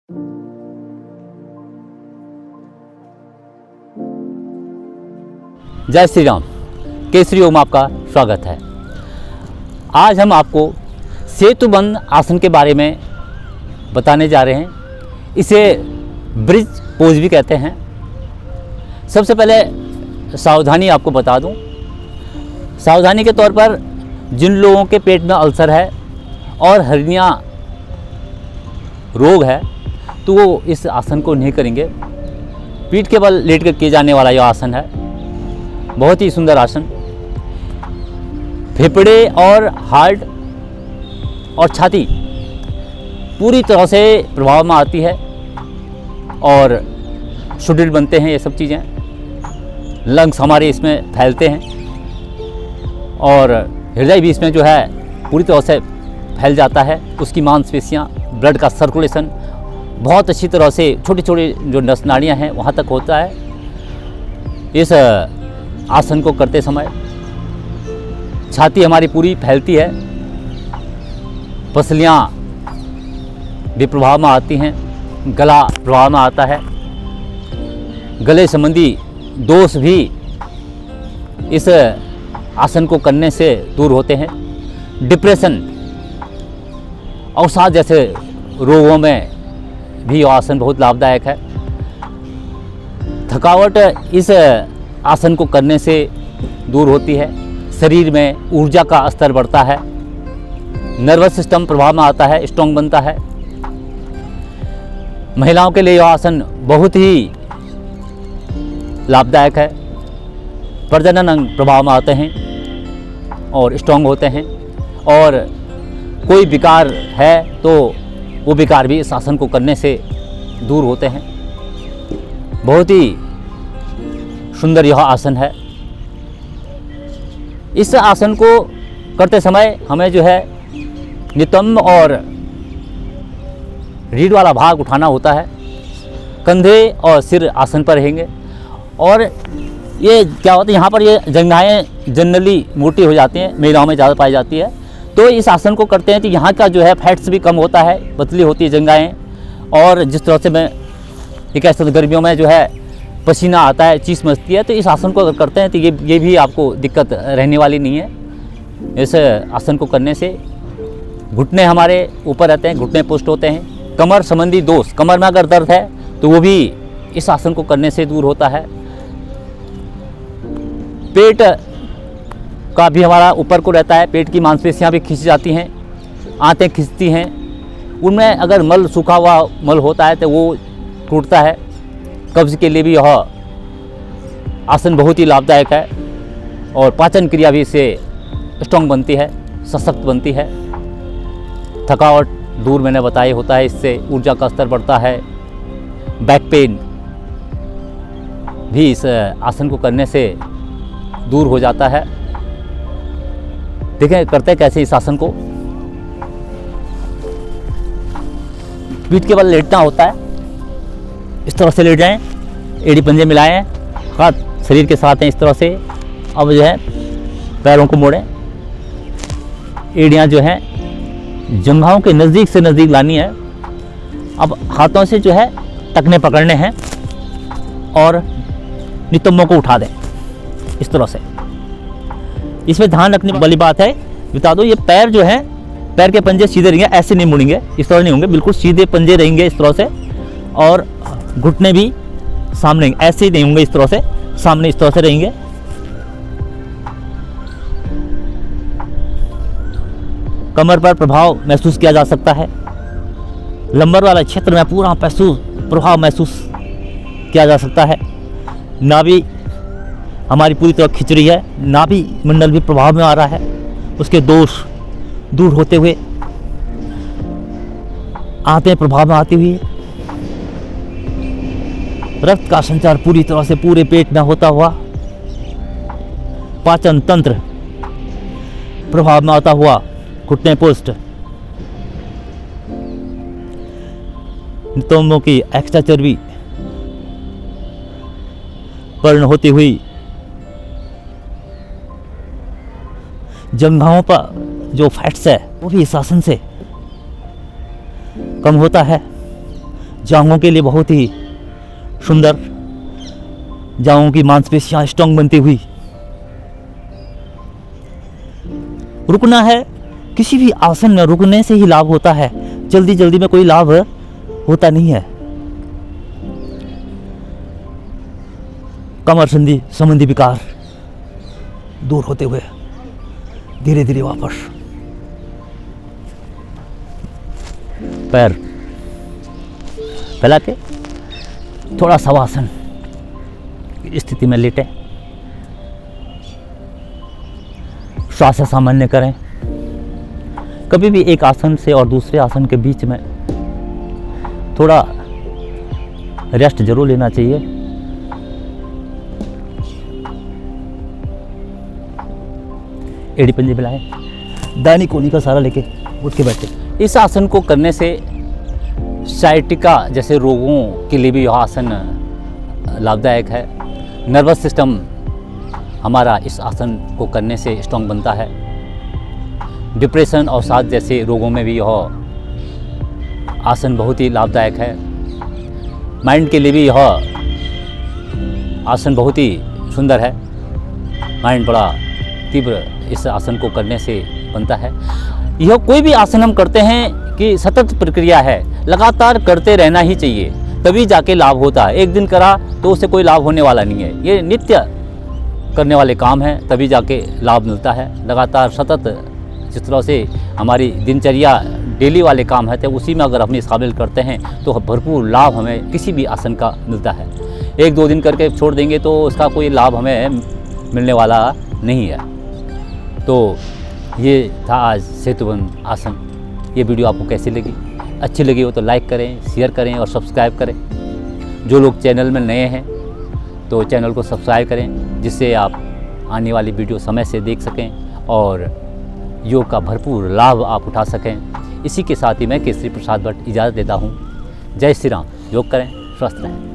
जय श्री राम। केसरी ओम आपका स्वागत है। आज हम आपको सेतुबंध आसन के बारे में बताने जा रहे हैं। इसे ब्रिज पोज भी कहते हैं। सबसे पहले सावधानी आपको बता दूं। सावधानी के तौर पर जिन लोगों के पेट में अल्सर है और हर्निया रोग है तो वो इस आसन को नहीं करेंगे। पीठ के बल लेट कर किए जाने वाला यह आसन है। बहुत ही सुंदर आसन। फेफड़े और हार्ट और छाती पूरी तरह से प्रभाव में आती है और सुदृढ़ बनते हैं। ये सब चीज़ें, लंग्स हमारे इसमें फैलते हैं और हृदय भी इसमें जो है पूरी तरह से फैल जाता है। उसकी मांसपेशियाँ, ब्लड का सर्कुलेशन बहुत अच्छी तरह से छोटी छोटी जो नस नाड़ियाँ हैं वहाँ तक होता है। इस आसन को करते समय छाती हमारी पूरी फैलती है, पसलियाँ भी प्रभाव में आती हैं, गला प्रभाव में आता है, गले संबंधी दोष भी इस आसन को करने से दूर होते हैं। डिप्रेशन, अवसाद जैसे रोगों में भी यह आसन बहुत लाभदायक है। थकावट इस आसन को करने से दूर होती है। शरीर में ऊर्जा का स्तर बढ़ता है, नर्वस सिस्टम प्रभाव में आता है, स्ट्रॉन्ग बनता है। महिलाओं के लिए यह आसन बहुत ही लाभदायक है। प्रजनन अंग प्रभाव में आते हैं और स्ट्रॉन्ग होते हैं। और कोई विकार है तो वो विकार भी इस आसन को करने से दूर होते हैं। बहुत ही सुंदर यह आसन है। इस आसन को करते समय हमें जो है नितंब और रीढ़ वाला भाग उठाना होता है। कंधे और सिर आसन पर रहेंगे। और ये क्या होता है, यहाँ पर ये जंघाएं जनरली मोटी हो जाती हैं, महिलाओं में ज़्यादा पाई जाती है। तो इस आसन को करते हैं तो यहाँ का जो है फैट्स भी कम होता है, पतली होती है जंघाएं। और जिस तरह से मैं ये कह सकता हूँ गर्मियों में जो है पसीना आता है, चीस मचती है, तो इस आसन को अगर करते हैं तो ये भी आपको दिक्कत रहने वाली नहीं है। इस आसन को करने से घुटने हमारे ऊपर रहते हैं, घुटने पुष्ट होते हैं। कमर संबंधी दोष, कमर में अगर दर्द है तो वो भी इस आसन को करने से दूर होता है। पेट का भी हमारा ऊपर को रहता है, पेट की मांसपेशियां भी खिंच जाती हैं, आंतें खिंचती हैं। उनमें अगर मल, सूखा हुआ मल होता है तो वो टूटता है। कब्ज के लिए भी यह आसन बहुत ही लाभदायक है और पाचन क्रिया भी इससे स्ट्रॉन्ग बनती है, सशक्त बनती है। थकावट दूर मैंने बताया होता है, इससे ऊर्जा का स्तर बढ़ता है। बैक पेन भी इस आसन को करने से दूर हो जाता है। देखें करते कैसे इस आसन को। पीठ के बल लेटना होता है, इस तरह से लेट जाएं, एड़ी पंजे मिलाएं, हाथ शरीर के साथ हैं इस तरह से। अब जो है पैरों को मोड़ें, एड़ियां जो हैं जंघाओं के नज़दीक से नज़दीक लानी है। अब हाथों से जो है टखने पकड़ने हैं और नितंबों को उठा दें इस तरह से। इसमें ध्यान रखने वाली बात है, बता दो, ये पैर जो है, पैर के पंजे सीधे रहेंगे, ऐसे नहीं मुड़ेंगे, इस तरह नहीं होंगे, बिल्कुल सीधे पंजे रहेंगे इस तरह से। और घुटने भी सामने ऐसे ही नहीं होंगे, इस तरह से सामने इस तरह से रहेंगे। कमर पर प्रभाव महसूस किया जा सकता है। लंबर वाला क्षेत्र में पूरा प्रभाव महसूस किया जा सकता है। नाभि हमारी पूरी तरह खिंच रही है, नाभि मंडल भी प्रभाव में आ रहा है। उसके दोष दूर होते हुए आंतें प्रभाव में आती हुई, रक्त का संचार पूरी तरह से पूरे पेट में होता हुआ, पाचन तंत्र प्रभाव में आता हुआ, घुटने पुष्ट, नितंबों की एक्स्ट्रा चर्बी पर्ण होती हुई, जंघाओं पर जो फैट्स है वो भी इस आसन से कम होता है। जांघों के लिए बहुत ही सुंदर, जांघों की मांसपेशियां स्ट्रांग बनती हुई। रुकना है, किसी भी आसन में रुकने से ही लाभ होता है, जल्दी जल्दी में कोई लाभ होता नहीं है। कमर संधि संबंधी विकार दूर होते हुए धीरे धीरे वापस पैर फैला के थोड़ा शवासन स्थिति में लेटे, श्वास सामान्य करें। कभी भी एक आसन से और दूसरे आसन के बीच में थोड़ा रेस्ट जरूर लेना चाहिए। एड़ी पंजे मिलाएं, दाहिनी कोहनी का सहारा लेके उठ के बैठे। इस आसन को करने से साइटिका जैसे रोगों के लिए भी यह आसन लाभदायक है। नर्वस सिस्टम हमारा इस आसन को करने से स्ट्रॉन्ग बनता है। डिप्रेशन और साथ जैसे रोगों में भी यह आसन बहुत ही लाभदायक है। माइंड के लिए भी यह आसन बहुत ही सुंदर है। माइंड बड़ा तीव्र इस आसन को करने से बनता है। यह कोई भी आसन हम करते हैं कि सतत प्रक्रिया है, लगातार करते रहना ही चाहिए, तभी जाके लाभ होता है। एक दिन करा तो उससे कोई लाभ होने वाला नहीं है। ये नित्य करने वाले काम हैं, तभी जाके लाभ मिलता है। लगातार सतत जिस तरह से हमारी दिनचर्या डेली वाले काम है तो उसी में अगर हम शामिल करते हैं तो भरपूर लाभ हमें किसी भी आसन का मिलता है। एक दो दिन करके छोड़ देंगे तो उसका कोई लाभ हमें मिलने वाला नहीं है। तो ये था आज सेतुबंध आसन। ये वीडियो आपको कैसी लगी? अच्छी लगी हो तो लाइक करें, शेयर करें और सब्सक्राइब करें। जो लोग चैनल में नए हैं तो चैनल को सब्सक्राइब करें, जिससे आप आने वाली वीडियो समय से देख सकें और योग का भरपूर लाभ आप उठा सकें। इसी के साथ ही मैं केसरी प्रसाद भट्ट इजाज़त देता हूँ। जय श्री राम। योग करें, स्वस्थ रहें।